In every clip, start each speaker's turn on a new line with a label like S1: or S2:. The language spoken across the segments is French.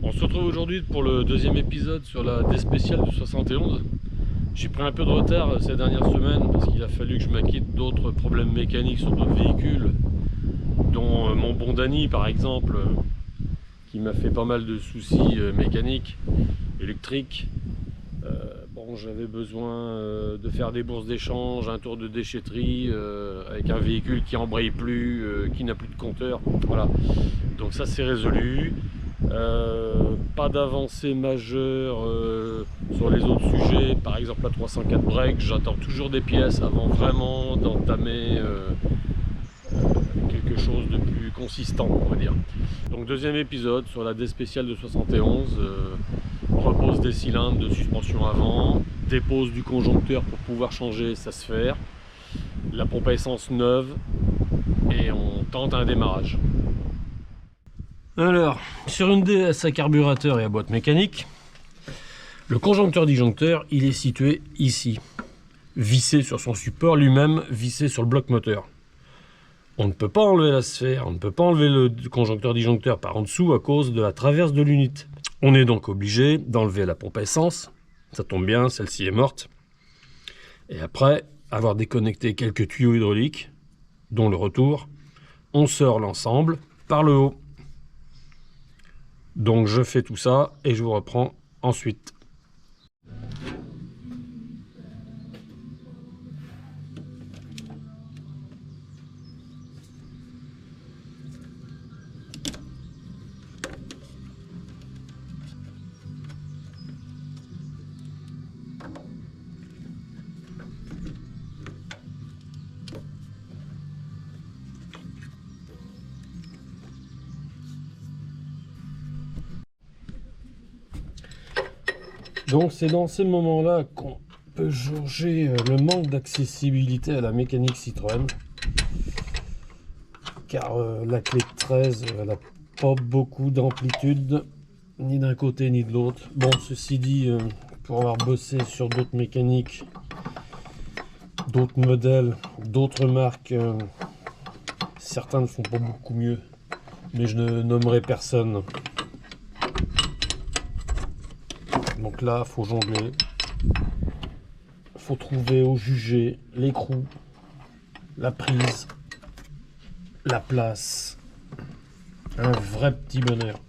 S1: On se retrouve aujourd'hui pour le deuxième épisode sur la D spéciale du 71. J'ai pris un peu de retard ces dernières semaines parce qu'il a fallu que je m'acquitte d'autres problèmes mécaniques sur d'autres véhicules, dont mon bon Dany par exemple, qui m'a fait pas mal de soucis mécaniques, électriques. Bon, j'avais besoin de faire des bourses d'échange, un tour de déchetterie avec un véhicule qui embraye plus, qui n'a plus de compteur. Voilà, donc ça c'est résolu. Pas d'avancée majeure sur les autres sujets, par exemple la 304 break, j'attends toujours des pièces avant vraiment d'entamer quelque chose de plus consistant, on va dire. Donc deuxième épisode sur la D spéciale de 71, repose des cylindres de suspension avant, dépose du conjoncteur pour pouvoir changer sa sphère, la pompe à essence neuve et on tente un démarrage. Alors, sur une DS à carburateur et à boîte mécanique, le conjoncteur disjoncteur, il est situé ici, vissé sur son support, lui-même vissé sur le bloc moteur. On ne peut pas enlever la sphère, on ne peut pas enlever le conjoncteur disjoncteur par en dessous à cause de la traverse de l'unité. On est donc obligé d'enlever la pompe à essence, ça tombe bien, celle-ci est morte. Et après avoir déconnecté quelques tuyaux hydrauliques, dont le retour, on sort l'ensemble par le haut. Donc je fais tout ça et je vous reprends ensuite. Donc c'est dans ces moments-là qu'on peut jauger le manque d'accessibilité à la mécanique Citroën. Car la clé de 13, elle n'a pas beaucoup d'amplitude, ni d'un côté ni de l'autre. Bon, ceci dit, pour avoir bossé sur d'autres mécaniques, d'autres modèles, d'autres marques, certains ne font pas beaucoup mieux, mais je ne nommerai personne. Donc là, faut jongler, faut trouver au jugé l'écrou, la prise, la place, un vrai petit bonheur.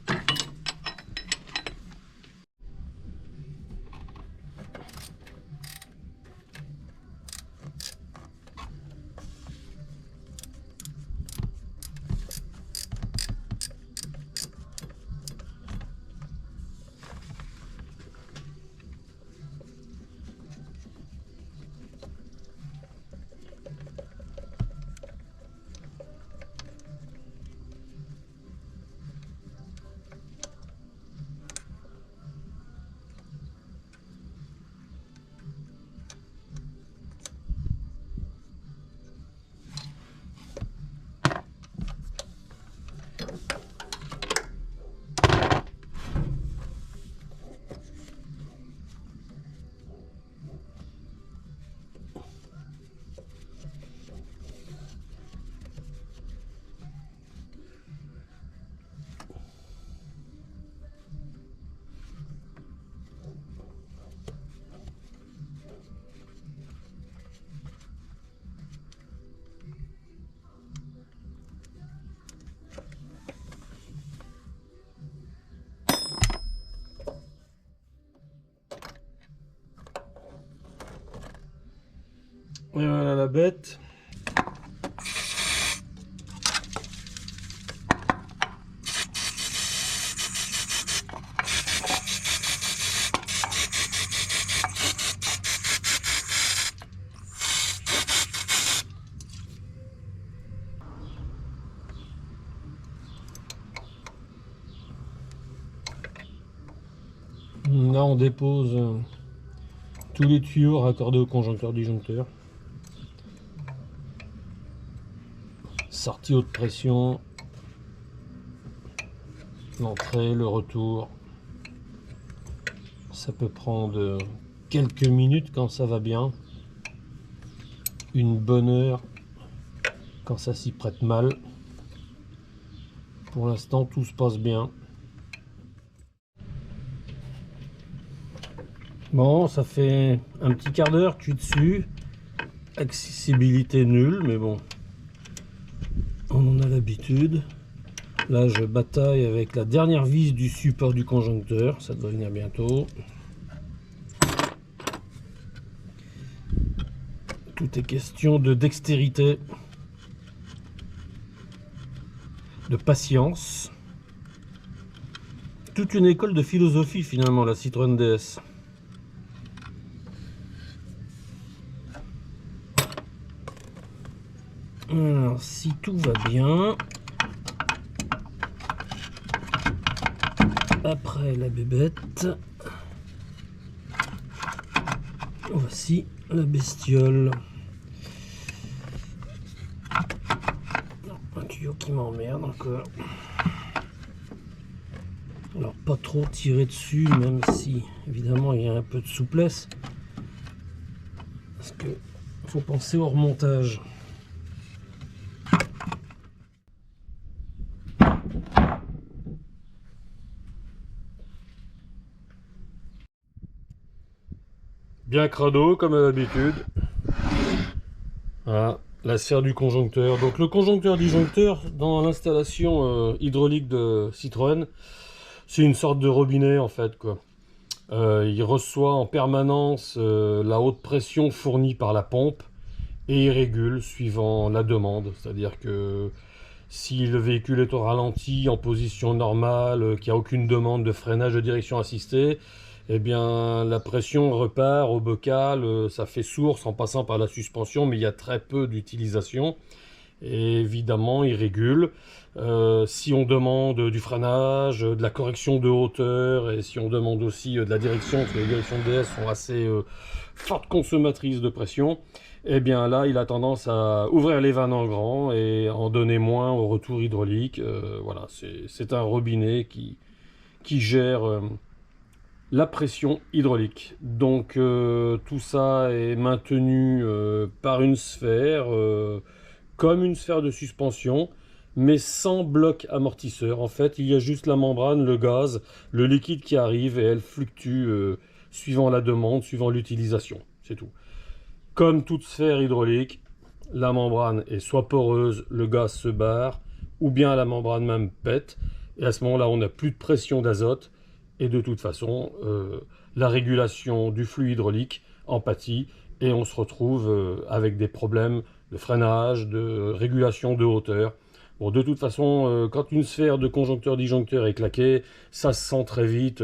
S1: Et voilà la bête. Là on dépose tous les tuyaux raccordés au conjoncteur disjoncteur. Sortie haute pression, l'entrée, le retour. Ça peut prendre quelques minutes quand ça va bien, une bonne heure quand ça s'y prête mal. Pour l'instant tout se passe bien.
S2: Bon, ça fait un petit quart d'heure que je suis dessus. Accessibilité nulle, mais bon, on en a l'habitude. Là, je bataille avec la dernière vis du support du conjoncteur. Ça doit venir bientôt. Tout est question de dextérité, de patience. Toute une école de philosophie finalement, la Citroën DS. Alors, si tout va bien, après la bébête, voici la bestiole. Un tuyau qui m'emmerde encore. Alors pas trop tirer dessus, même si évidemment il y a un peu de souplesse, parce que faut penser au remontage. Bien crado comme à l'habitude. Voilà, la serre du conjoncteur. Donc le conjoncteur disjoncteur dans l'installation hydraulique de Citroën, c'est une sorte de robinet en fait quoi. Il reçoit en permanence la haute pression fournie par la pompe et il régule suivant la demande. C'est-à-dire que si le véhicule est au ralenti, en position normale, qu'il n'y a aucune demande de freinage de direction assistée, eh bien la pression repart au bocal, ça fait source en passant par la suspension, mais il y a très peu d'utilisation. Et évidemment, il régule. Si on demande du freinage, de la correction de hauteur, et si on demande aussi de la direction, parce que les directions de DS sont assez fortes consommatrices de pression, eh bien là, il a tendance à ouvrir les vannes en grand et en donner moins au retour hydraulique. Voilà, c'est un robinet qui gère la pression hydraulique. Donc tout ça est maintenu par une sphère, comme une sphère de suspension, mais sans bloc amortisseur. En fait, il y a juste la membrane, le gaz, le liquide qui arrive et elle fluctue suivant la demande, suivant l'utilisation. C'est tout. Comme toute sphère hydraulique, la membrane est soit poreuse, le gaz se barre, ou bien la membrane même pète. Et à ce moment-là, on n'a plus de pression d'azote. Et de toute façon, la régulation du flux hydraulique en pâtit. Et on se retrouve avec des problèmes de freinage, de régulation de hauteur. Bon, de toute façon, quand une sphère de conjoncteur-disjoncteur est claquée, ça se sent très vite.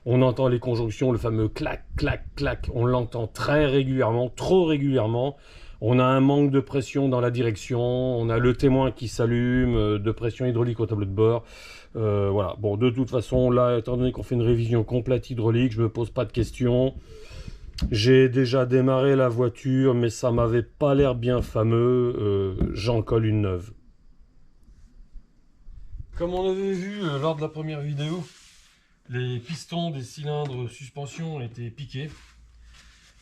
S2: On entend les conjonctions, le fameux clac, clac, clac. On l'entend très régulièrement, trop régulièrement. On a un manque de pression dans la direction. On a le témoin qui s'allume, de pression hydraulique au tableau de bord. Voilà. Bon, de toute façon, là, étant donné qu'on fait une révision complète hydraulique, je me pose pas de questions. J'ai déjà démarré la voiture, mais ça m'avait pas l'air bien fameux. J'en colle une neuve. Comme on avait vu lors de la première vidéo, les pistons des cylindres suspension étaient piqués.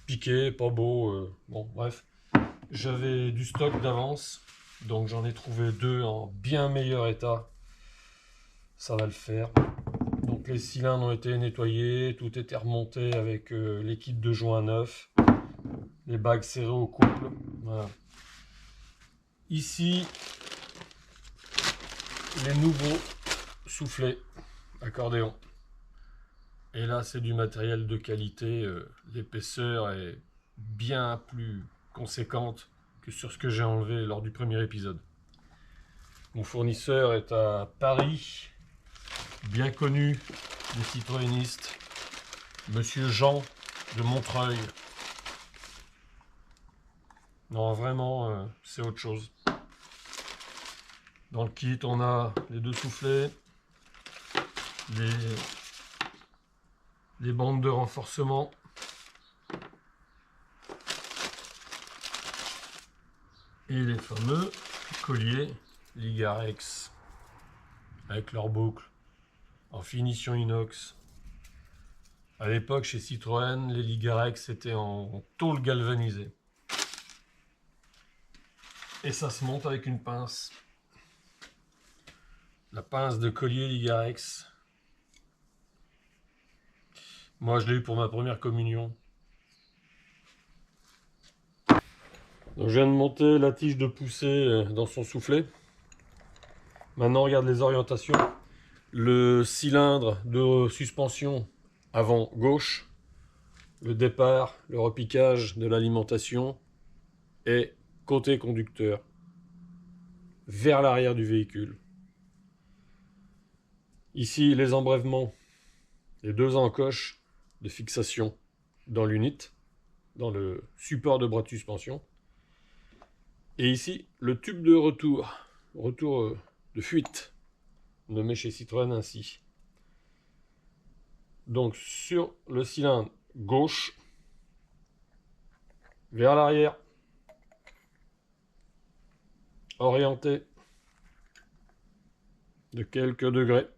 S2: Piqués, pas beau, bon bref. J'avais du stock d'avance, donc j'en ai trouvé deux en bien meilleur état. Ça va le faire. Donc les cylindres ont été nettoyés, tout était remonté avec les kits de joints neufs. Les bagues serrées au couple. Voilà. Ici, les nouveaux soufflets accordéon. Et là, c'est du matériel de qualité. L'épaisseur est bien plus conséquente que sur ce que j'ai enlevé lors du premier épisode. Mon fournisseur est à Paris, bien connu des citroënistes, Monsieur Jean de Montreuil. Non, vraiment, c'est autre chose. Dans le kit, on a les deux soufflets, les bandes de renforcement, et les fameux colliers Ligarex avec leur boucle en finition inox. À l'époque, chez Citroën, les Ligarex étaient en tôle galvanisée. Et ça se monte avec une pince. La pince de collier Ligarex. Moi, je l'ai eu pour ma première communion. Donc, je viens de monter la tige de poussée dans son soufflet. Maintenant, regarde les orientations. Le cylindre de suspension avant gauche, le départ, le repiquage de l'alimentation est côté conducteur, vers l'arrière du véhicule. Ici, les embrèvements, les deux encoches de fixation dans l'unit, dans le support de bras de suspension. Et ici, le tube de retour de fuite, nommé chez Citroën ainsi. Donc sur le cylindre gauche, vers l'arrière, orienté de quelques degrés.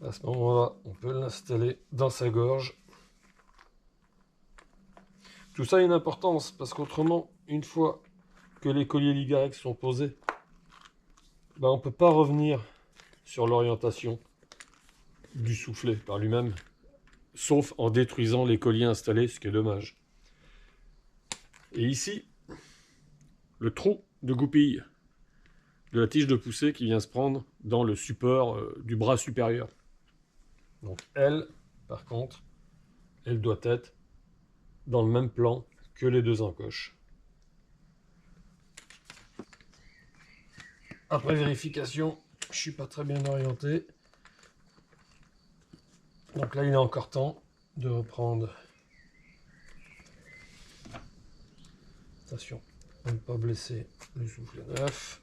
S2: À ce moment-là, on peut l'installer dans sa gorge. Tout ça a une importance, parce qu'autrement, une fois que les colliers Ligarex sont posés, on ne peut pas revenir sur l'orientation du soufflet par lui-même, sauf en détruisant les colliers installés, ce qui est dommage. Et ici, le trou de goupille de la tige de poussée qui vient se prendre dans le support du bras supérieur. Donc elle, par contre, elle doit être dans le même plan que les deux encoches. Après vérification, je suis pas très bien orienté. Donc là, il est encore temps de reprendre. Attention, à ne pas blesser le soufflet neuf.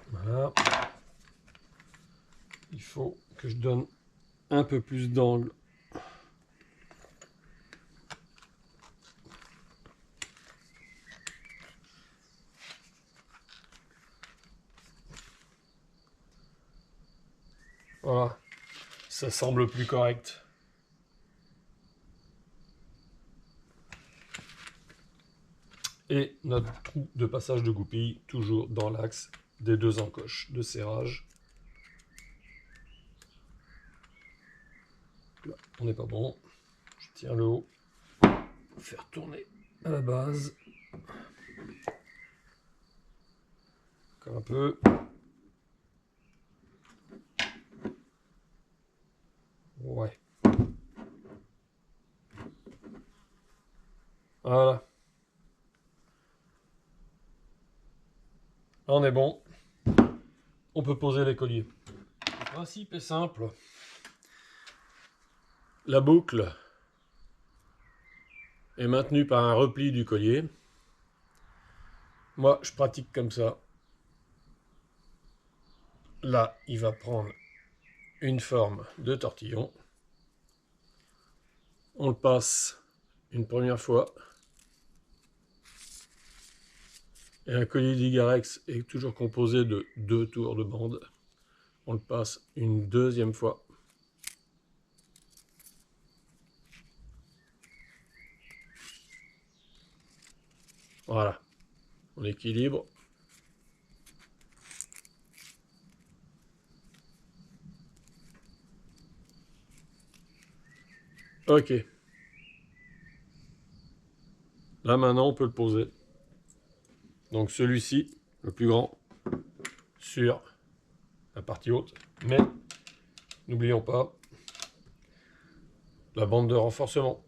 S2: Voilà. Il faut que je donne un peu plus d'angle. Voilà, ça semble plus correct. Et notre trou de passage de goupille, toujours dans l'axe des deux encoches de serrage. Là, on n'est pas bon. Je tiens le haut. Faire tourner à la base. Encore un peu. Ouais. Voilà. Là, on est bon. On peut poser les colliers. Le principe est simple. La boucle est maintenue par un repli du collier. Moi, je pratique comme ça. Là, il va prendre une forme de tortillon. On le passe une première fois. Et un collier Ligarex est toujours composé de 2 tours de bande. On le passe une deuxième fois. Voilà. On équilibre. Ok. Là maintenant on peut le poser. Donc celui-ci, le plus grand, sur la partie haute. Mais n'oublions pas la bande de renforcement.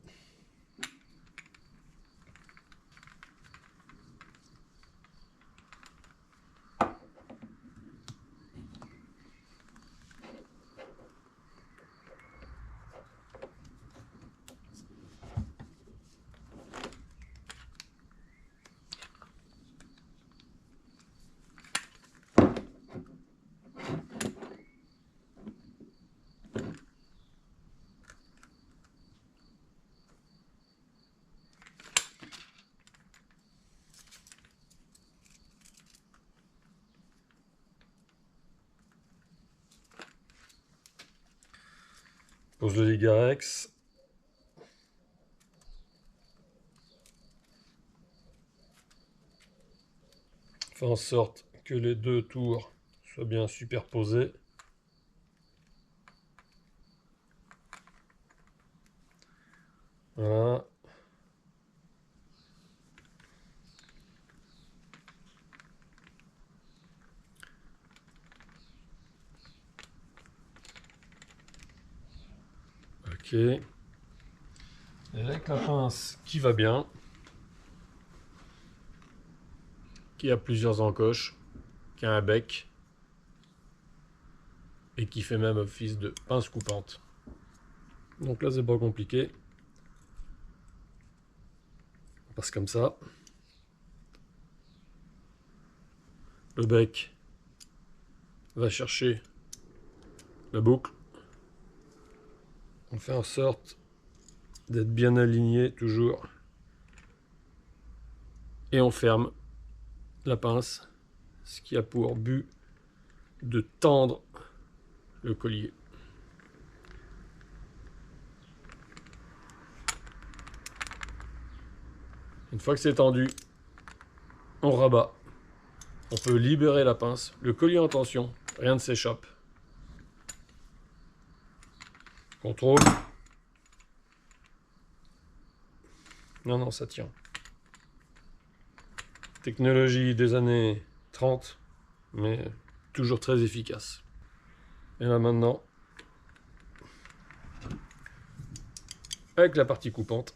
S2: Pose le Ligarex. fait en sorte que les deux tours soient bien superposés. Voilà. Ok. Et avec la pince qui va bien, qui a plusieurs encoches, qui a un bec, et qui fait même office de pince coupante. Donc là, c'est pas compliqué. On passe comme ça. Le bec va chercher la boucle. On fait en sorte d'être bien aligné toujours. Et on ferme la pince, ce qui a pour but de tendre le collier. Une fois que c'est tendu, on rabat. On peut libérer la pince, le collier en tension, rien ne s'échappe. Contrôle. Non, non, ça tient. Technologie des années 30, mais toujours très efficace. Et là maintenant, avec la partie coupante,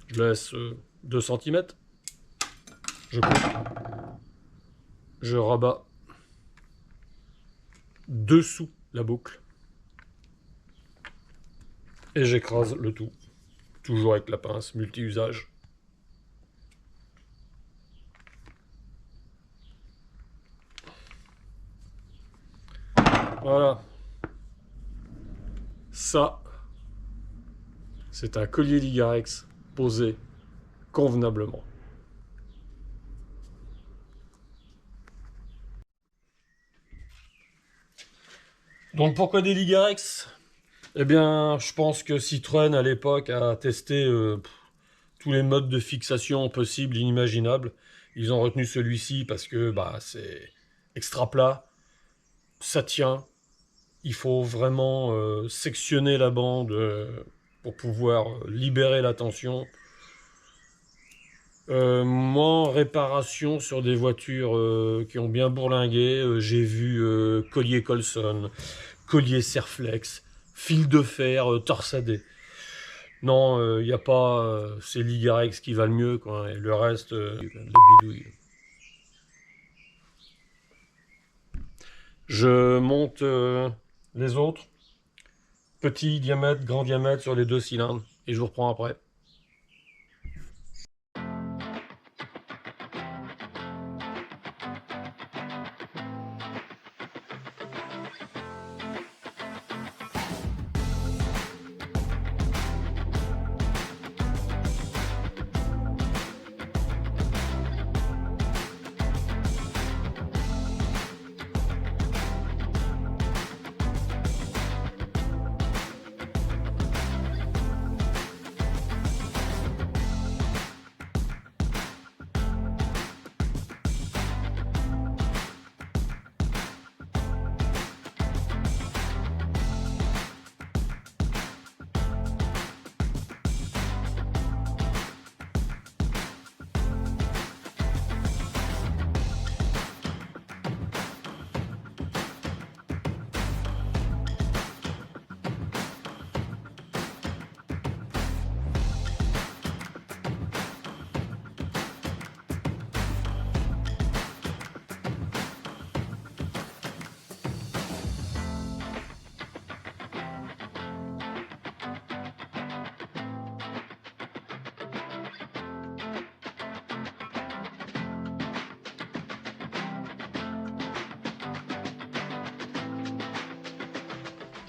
S2: je laisse 2 cm, je coupe, je rabats dessous la boucle et j'écrase le tout, toujours avec la pince multi-usage. Voilà, ça c'est un collier Ligarex posé convenablement. Donc pourquoi des Ligarex? Eh bien, je pense que Citroën à l'époque a testé tous les modes de fixation possibles, inimaginables. Ils ont retenu celui-ci parce que bah, c'est extra plat, ça tient. Il faut vraiment sectionner la bande pour pouvoir libérer la tension. Moi, en réparation sur des voitures qui ont bien bourlingué, j'ai vu collier Colson, collier Serflex, fil de fer torsadé. Non, il n'y a pas... c'est Ligarex qui va le mieux, quoi. Et le reste, la bidouille. Je monte les autres. Petit diamètre, grand diamètre sur les 2 cylindres. Et je vous reprends après.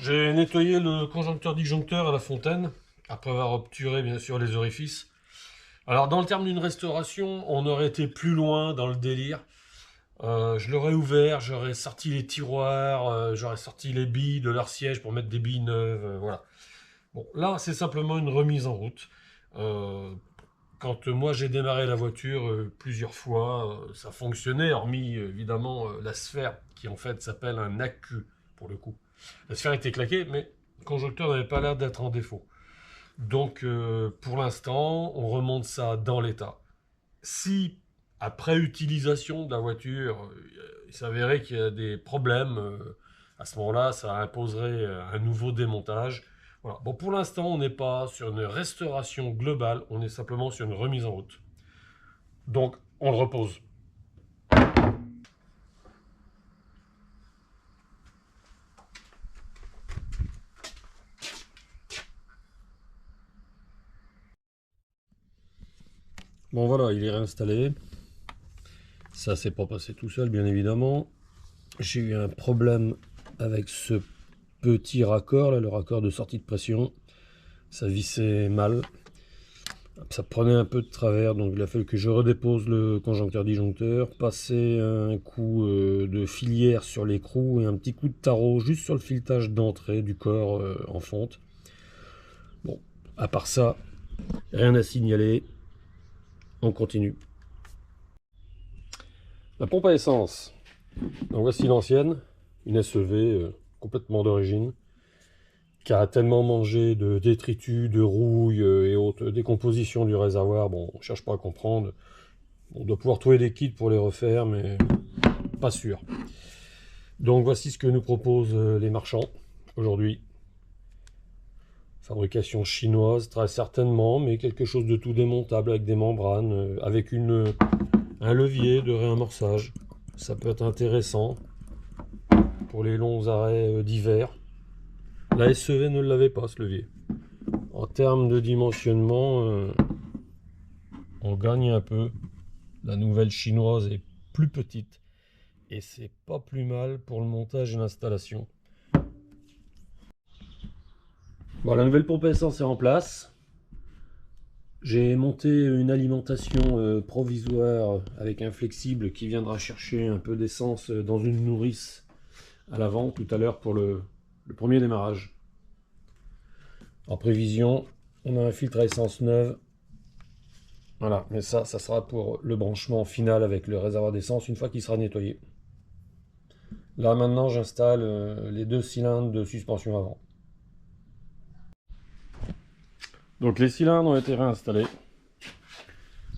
S2: J'ai nettoyé le conjoncteur disjoncteur à la fontaine, après avoir obturé bien sûr les orifices. Alors dans le terme d'une restauration, on aurait été plus loin dans le délire. Je l'aurais ouvert, j'aurais sorti les tiroirs, j'aurais sorti les billes de leur siège pour mettre des billes neuves, voilà. Bon, là c'est simplement une remise en route. quand moi j'ai démarré la voiture plusieurs fois, ça fonctionnait, hormis évidemment la sphère, qui en fait s'appelle un accu pour le coup. La sphère était claquée, mais le conjoncteur n'avait pas l'air d'être en défaut. Donc pour l'instant, on remonte ça dans l'état. Si après utilisation de la voiture, il s'avérait qu'il y a des problèmes, à ce moment-là, ça imposerait un nouveau démontage. Voilà. Bon, pour l'instant, on n'est pas sur une restauration globale, on est simplement sur une remise en route. Donc, on le repose. Bon voilà, il est réinstallé. Ça s'est pas passé tout seul, bien évidemment. J'ai eu un problème avec ce petit raccord, là, le raccord de sortie de pression. Ça vissait mal. Ça prenait un peu de travers, donc il a fallu que je redépose le conjoncteur disjoncteur, passer un coup de filière sur l'écrou et un petit coup de tarot juste sur le filetage d'entrée du corps en fonte. Bon, à part ça, rien à signaler. On continue. La pompe à essence. Donc voici l'ancienne, une SEV complètement d'origine, qui a tellement mangé de détritus, de rouille et autres décompositions du réservoir. Bon, on ne cherche pas à comprendre. On doit pouvoir trouver des kits pour les refaire, mais pas sûr. Donc voici ce que nous proposent les marchands aujourd'hui. Fabrication chinoise, très certainement, mais quelque chose de tout démontable avec des membranes, avec un levier de réamorçage. Ça peut être intéressant pour les longs arrêts d'hiver. La SEV ne l'avait pas, ce levier. En termes de dimensionnement, on gagne un peu. La nouvelle chinoise est plus petite et c'est pas plus mal pour le montage et l'installation. Bon, la nouvelle pompe à essence est en place. J'ai monté une alimentation provisoire avec un flexible qui viendra chercher un peu d'essence dans une nourrice à l'avant tout à l'heure pour le premier démarrage. En prévision, on a un filtre à essence neuve. Voilà, mais ça sera pour le branchement final avec le réservoir d'essence une fois qu'il sera nettoyé. Là maintenant, j'installe les 2 cylindres de suspension avant. Donc les cylindres ont été réinstallés.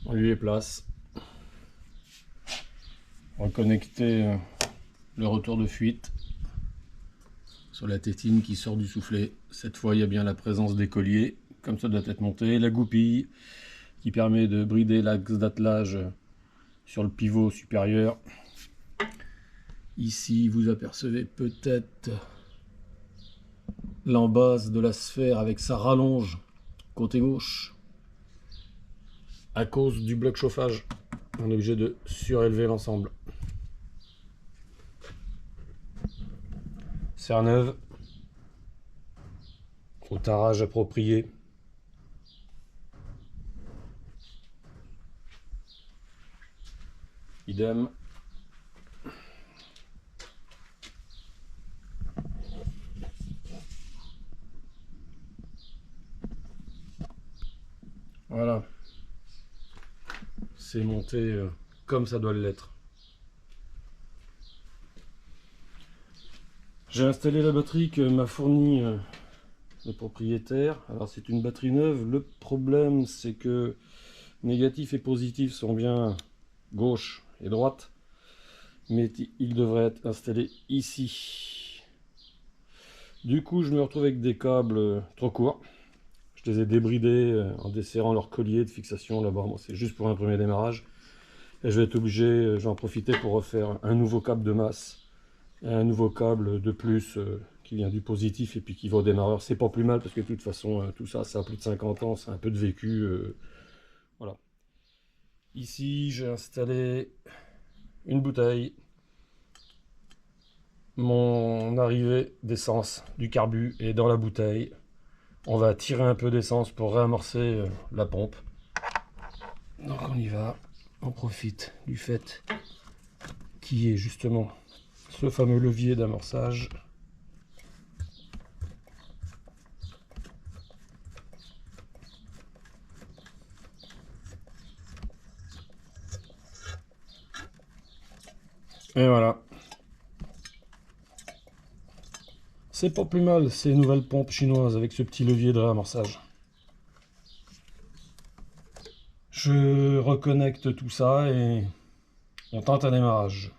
S2: On lui les place. On va connecter le retour de fuite sur la tétine qui sort du soufflet. Cette fois, il y a bien la présence des colliers, comme ça doit être monté. La goupille qui permet de brider l'axe d'attelage sur le pivot supérieur. Ici, vous apercevez peut-être l'embase de la sphère avec sa rallonge côté gauche. À cause du bloc chauffage, on est obligé de surélever l'ensemble. Serre neuve, au tarage approprié. Idem. Voilà. C'est monté comme ça doit l'être. J'ai installé la batterie que m'a fournie le propriétaire. Alors c'est une batterie neuve. Le problème c'est que négatif et positif sont bien gauche et droite. Mais il devrait être installé ici. Du coup je me retrouve avec des câbles trop courts. Je les ai débridés en desserrant leur collier de fixation là-bas. Bon, c'est juste pour un premier démarrage. Et je vais être obligé, je vais en profiter pour refaire un nouveau câble de masse. Et un nouveau câble de plus qui vient du positif et puis qui va au démarreur. C'est pas plus mal parce que de toute façon, tout ça, ça a plus de 50 ans, c'est un peu de vécu. Voilà. Ici, j'ai installé une bouteille. Mon arrivée d'essence du carbu est dans la bouteille. On va tirer un peu d'essence pour réamorcer la pompe. Donc on y va. On profite du fait qui est justement ce fameux levier d'amorçage. Et voilà. C'est pas plus mal ces nouvelles pompes chinoises avec ce petit levier de réamorçage. Je reconnecte tout ça et on tente un démarrage.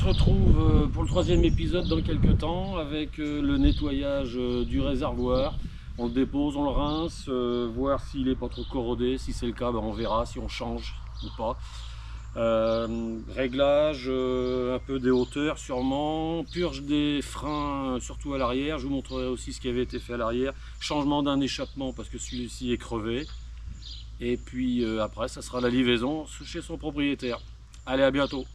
S1: retrouve pour le 3e épisode dans quelques temps avec le nettoyage du réservoir. On le dépose, on le rince, voir s'il n'est pas trop corrodé. Si c'est le cas, ben on verra si on change ou pas. Réglage, un peu des hauteurs sûrement, purge des freins surtout à l'arrière, je vous montrerai aussi ce qui avait été fait à l'arrière, changement d'un échappement parce que celui-ci est crevé, et puis après ça sera la livraison chez son propriétaire. Allez, à bientôt.